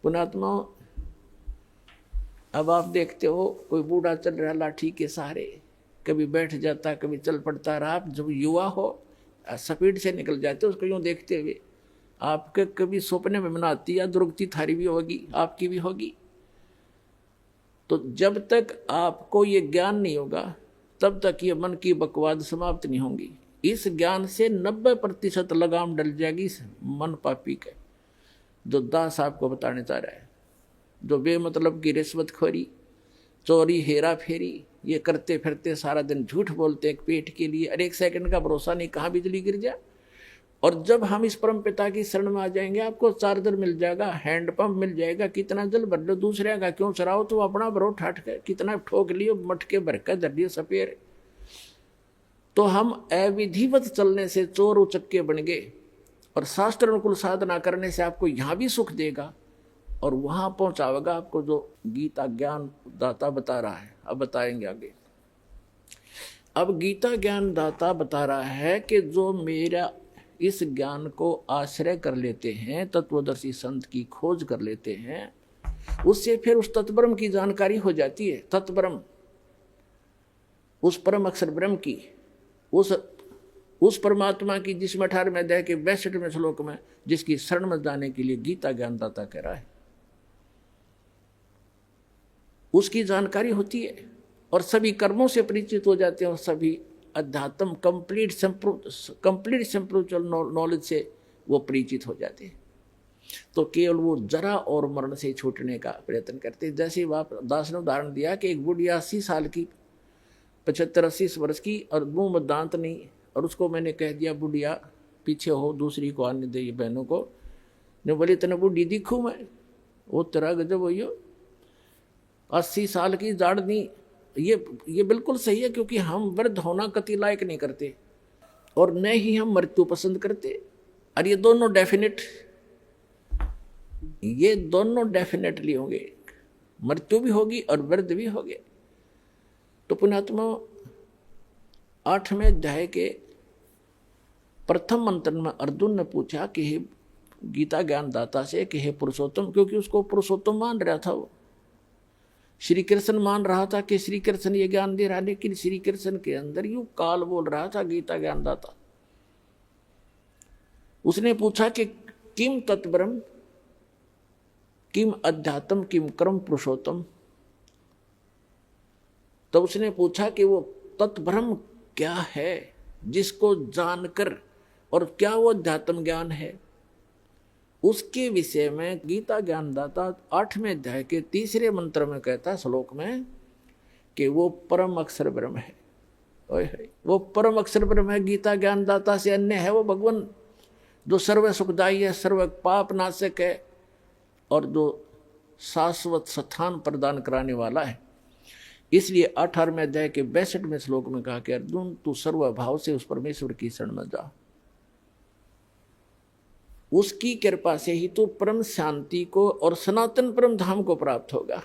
पुण्यात्मा, अब आप देखते हो कोई बूढ़ा चल रहा लाठी के सहारे, कभी बैठ जाता कभी चल पड़ता रहा। आप जब युवा हो स्पीड से निकल जाते उसको यूँ देखते हुए, आपके कभी सपने में बनाती या दुर्गति थारी भी होगी, आपकी भी होगी। तो जब तक आपको ये ज्ञान नहीं होगा तब तक ये मन की बकवाद समाप्त नहीं होंगी। इस ज्ञान से 90% लगाम डल जाएगी इस मन पापी के, जो दास आपको बताने चाह रहा है। जो बेमतलब की रिश्वतखोरी, चोरी, हेरा फेरी ये करते फिरते सारा दिन झूठ बोलते एक पेट के लिए, और एक सेकंड का भरोसा नहीं कहाँ बिजली गिर जाए। और जब हम इस परम पिता की शरण में आ जाएंगे, आपको चार्जर मिल जाएगा, हैंडपंप मिल जाएगा, कितना जल भर लो, दूसरे का क्यों चराओ, तो अपना भरो ठाठ के, कितना ठोक लियो, मटके भर कर धर लियो सपेर। तो हम अविधिवत चलने से चोर उचक्के बन गए, और शास्त्र अनुकूल साधना करने से आपको यहाँ भी सुख देगा और वहां पहुंचावेगा आपको जो गीता ज्ञान दाता बता रहा है। अब बताएंगे आगे। अब गीता ज्ञान दाता बता रहा है कि जो मेरा इस ज्ञान को आश्रय कर लेते हैं, तत्वदर्शी संत की खोज कर लेते हैं, उससे फिर उस तत्ब्रह्म की जानकारी हो जाती है। तत्ब्रह्म, उस परम अक्षर ब्रह्म की, उस परमात्मा की जिसमें 18वें अध्याय के 62वें श्लोक में जिसकी शरण में जाने के लिए गीता ज्ञानदाता कह रहा है, उसकी जानकारी होती है और सभी कर्मों से परिचित हो जाते हैं और सभी अध्यात्म कंप्लीट स्पिरिचुअल नॉलेज से वो परिचित हो जाते हैं। तो केवल वो जरा और मरण से छूटने का प्रयत्न करते हैं। जैसे बाप दास ने उदाहरण दिया कि एक बुढ़िया 80 साल की, 75-80 वर्ष की, और मुंह में दांत नहीं, और उसको मैंने कह दिया बुढ़िया पीछे हो, दूसरी को आने दे, ये बहनों को। ने बोली तेने बुढ़ी दिखूँ मैं? वो तेरा गजब हो, 80 साल की जाड़नी। ये बिल्कुल सही है, क्योंकि हम वृद्ध होना कति लायक नहीं करते और न ही हम मृत्यु पसंद करते। और ये दोनों डेफिनेटली होंगे, मृत्यु भी होगी और वृद्ध भी होंगे। तो पुण्यात्मा 8वें अध्याय के प्रथम मंत्र में अर्जुन ने पूछा कि हे गीता ज्ञानदाता से कि हे पुरुषोत्तम, क्योंकि उसको पुरुषोत्तम मान रहा था, वो श्री कृष्ण मान रहा था कि श्री कृष्ण ये ज्ञान दे रहा, लेकिन श्री कृष्ण के अंदर यूं काल बोल रहा था गीता ज्ञानदाता। उसने पूछा कि किम तत्ब्रह्म, किम अध्यात्म, किम कर्म पुरुषोत्तम। तो उसने पूछा कि वो तत्ब्रह्म क्या है जिसको जानकर, और क्या वो अध्यात्म ज्ञान है, उसके विषय में गीता ज्ञानदाता 8वें अध्याय के 3रे मंत्र में कहता, श्लोक में, कि वो परम अक्षर ब्रह्म है। वो परम अक्षर ब्रह्म है, गीता ज्ञानदाता से अन्य है वो भगवान, जो सर्व सुखदायी है, सर्व पाप नाशक है, और जो शाश्वत स्थान प्रदान कराने वाला है। इसलिए 18वें अध्याय के 62वें श्लोक में कहा कि अर्जुन तू सर्वभाव से उस परमेश्वर की शरण में जा, उसकी कृपा से ही तो परम शांति को और सनातन परम धाम को प्राप्त होगा।